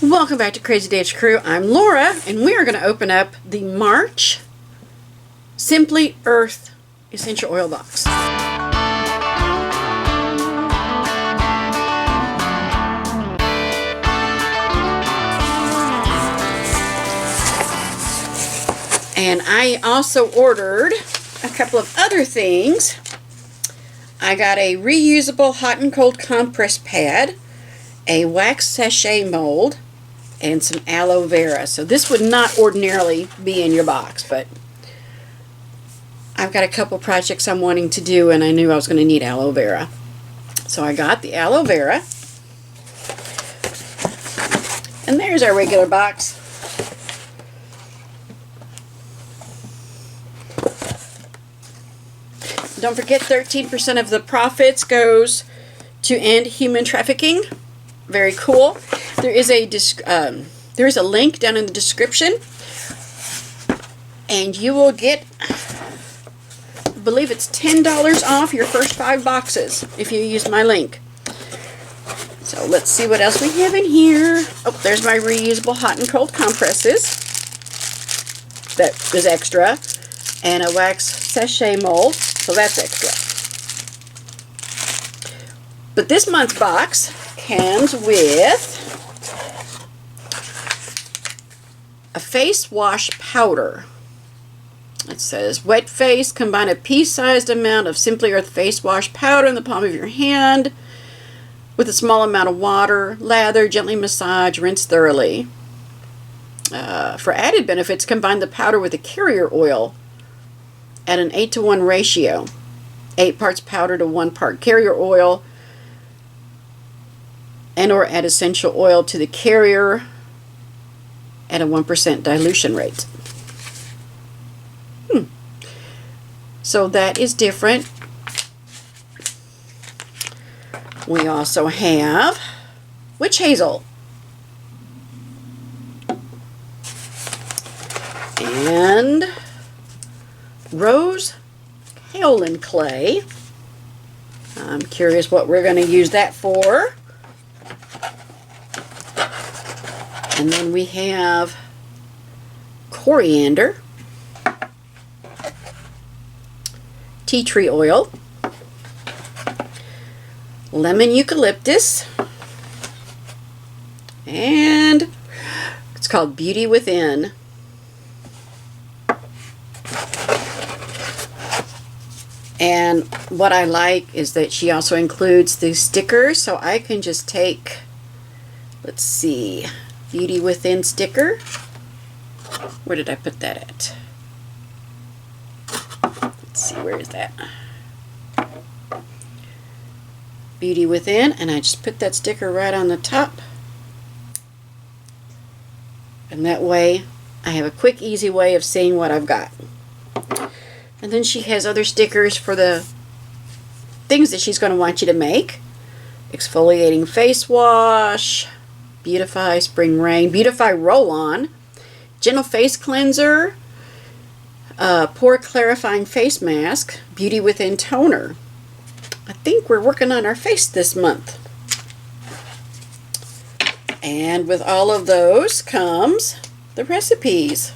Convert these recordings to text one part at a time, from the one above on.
Welcome back to CrazyDavesCrew. I'm Laura, and we are going to open up the March Simply Earth Essential Oil Box. And I also ordered a couple of other things. I got a reusable hot and cold compress pad, a wax sachet mold, and some aloe vera. So this would not ordinarily be in your box, but I've got a couple projects I'm wanting to do, and I knew I was going to need aloe vera. So I got the aloe vera. And there's our regular box. Don't forget, 13% of the profits goes to end human trafficking. Very cool. There is a link down in the description, and you will get, I believe it's $10 off your first 5 boxes if you use my link. So let's see what else we have in here. Oh, there's my reusable hot and cold compresses. That is extra. And a wax sachet mold. So that's extra. But this month's box comes with a face wash powder. It says, wet face, combine a pea-sized amount of Simply Earth face wash powder in the palm of your hand with a small amount of water. Lather, gently massage, rinse thoroughly. For added benefits, combine the powder with a carrier oil at an 8-to-1 ratio. 8 parts powder to 1 part carrier oil, and or add essential oil to the carrier at a 1% dilution rate. So that is different. We also have witch hazel and rose kaolin clay. I'm curious what we're going to use that for. And then we have coriander, tea tree oil, lemon eucalyptus, and it's called Beauty Within. And what I like is that she also includes the stickers, so I can just take, let's see, Beauty Within sticker. Where did I put that at? Let's see, where is that? Beauty Within, and I just put that sticker right on the top. And that way, I have a quick, easy way of seeing what I've got. And then she has other stickers for the things that she's going to want you to make. Exfoliating face wash, Beautify Spring Rain, Beautify Roll-On, Gentle Face Cleanser, Pore Clarifying Face Mask, Beauty Within Toner. I think we're working on our face this month. And with all of those comes the recipes.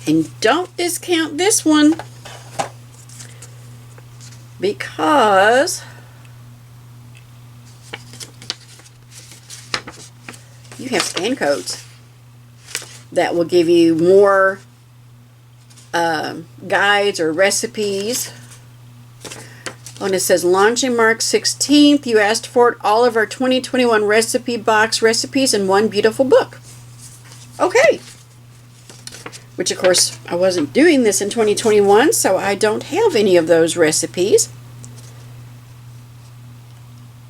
And don't discount this one, because you have scan codes that will give you more guides or recipes. Oh, and it says launching March 16th. You asked for it. All of our 2021 recipe box recipes in one beautiful book. Okay. Which, of course, I wasn't doing this in 2021, so I don't have any of those recipes.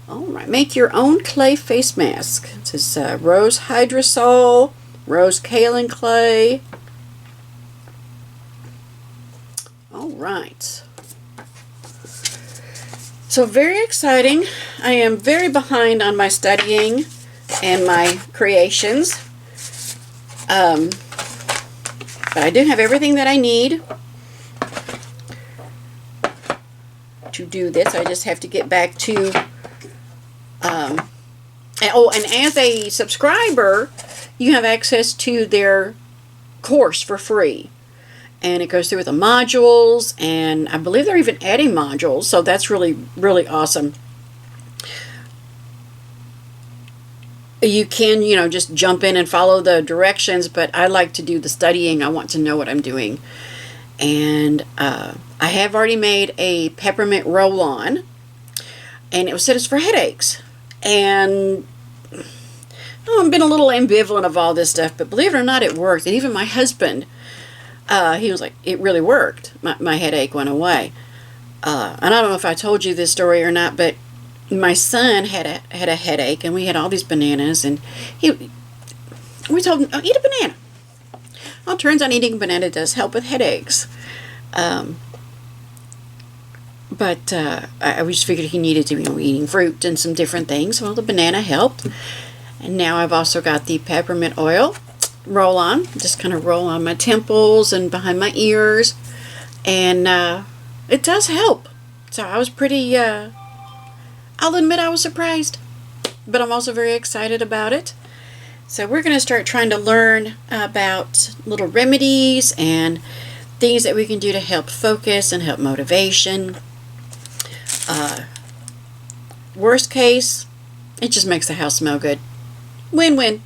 Alright, make your own clay face mask. It says rose hydrosol, rose kaolin clay. Alright. So very exciting. I am very behind on my studying and my creations. But I do have everything that I need to do this. I just have to get back to Oh, and as a subscriber, you have access to their course for free. And it goes through with the modules, and I believe they're even adding modules, so that's really, really awesome. You can, just jump in and follow the directions, but I like to do the studying. I want to know what I'm doing. And I have already made a peppermint roll-on, and it was said it's for headaches. And I've been a little ambivalent of all this stuff, but believe it or not, it worked. And even my husband, he was like, it really worked. My headache went away. And I don't know if I told you this story or not, but my son had a headache, and we had all these bananas, and we told him, oh, eat a banana. Well, it turns out eating a banana does help with headaches. But I just figured he needed to be eating fruit and some different things. Well, the banana helped. And now I've also got the peppermint oil roll-on. Just kind of roll on my temples and behind my ears. And it does help. So I was pretty... I'll admit I was surprised, but I'm also very excited about it. So we're going to start trying to learn about little remedies and things that we can do to help focus and help motivation. Worst case, it just makes the house smell good. Win-win.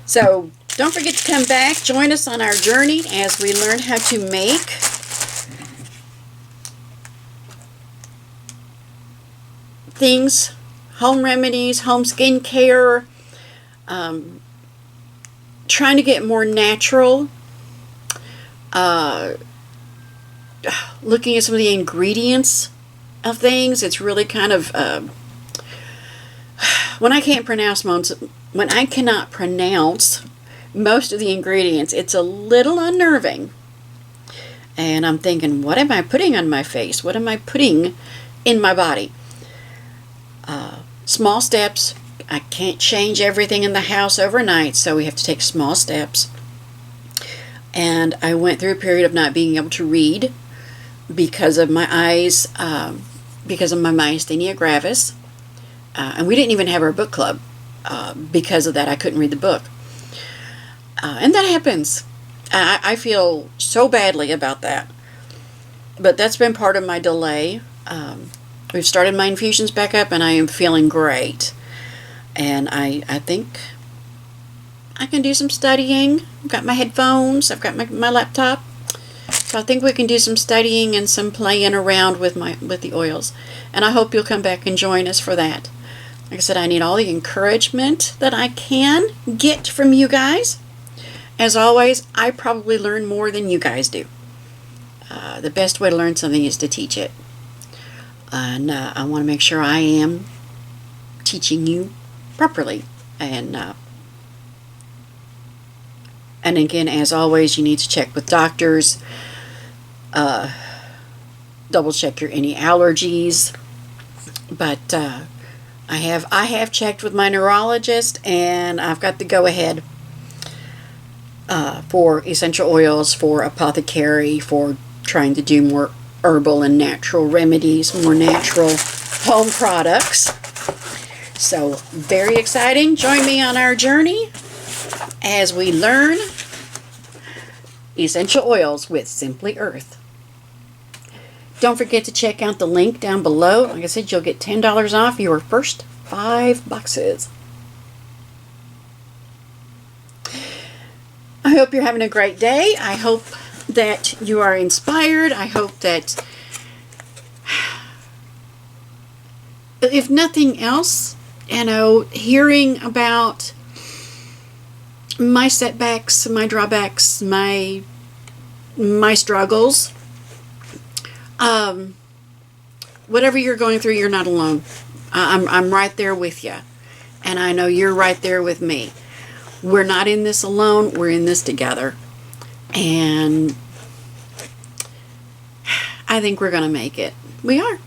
So don't forget to come back. Join us on our journey as we learn how to make things, home remedies, home skincare, trying to get more natural, looking at some of the ingredients of things. It's really kind of, when I cannot pronounce most of the ingredients, it's a little unnerving. And I'm thinking, what am I putting on my face? What am I putting in my body? Small steps. I can't change everything in the house overnight, so we have to take small steps. And I went through a period of not being able to read because of my eyes, because of my myasthenia gravis. And we didn't even have our book club. Because of that, I couldn't read the book. And that happens. I feel so badly about that. But that's been part of my delay. We've started my infusions back up, and I am feeling great. And I think I can do some studying. I've got my headphones. I've got my laptop. So I think we can do some studying and some playing around with the oils. And I hope you'll come back and join us for that. Like I said, I need all the encouragement that I can get from you guys. As always, I probably learn more than you guys do. The best way to learn something is to teach it. And I want to make sure I am teaching you properly. And again, as always, you need to check with doctors. Double check any allergies. But I have checked with my neurologist, and I've got the go-ahead for essential oils, for apothecary, for trying to do more herbal and natural remedies, more natural home products. So, very exciting. Join me on our journey as we learn essential oils with Simply Earth. Don't forget to check out the link down below. Like I said, you'll get $10 off your first 5 boxes. I hope you're having a great day. I hope that you are inspired. I hope that, if nothing else, hearing about my setbacks, my drawbacks, my struggles, whatever you're going through, you're not alone. I'm right there with you. And I know you're right there with me. We're not in this alone. We're in this together. And I think we're going to make it. We are.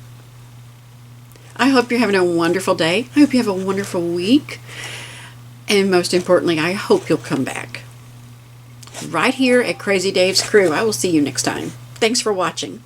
I hope you're having a wonderful day. I hope you have a wonderful week. And most importantly, I hope you'll come back. Right here at Crazy Dave's Crew. I will see you next time. Thanks for watching.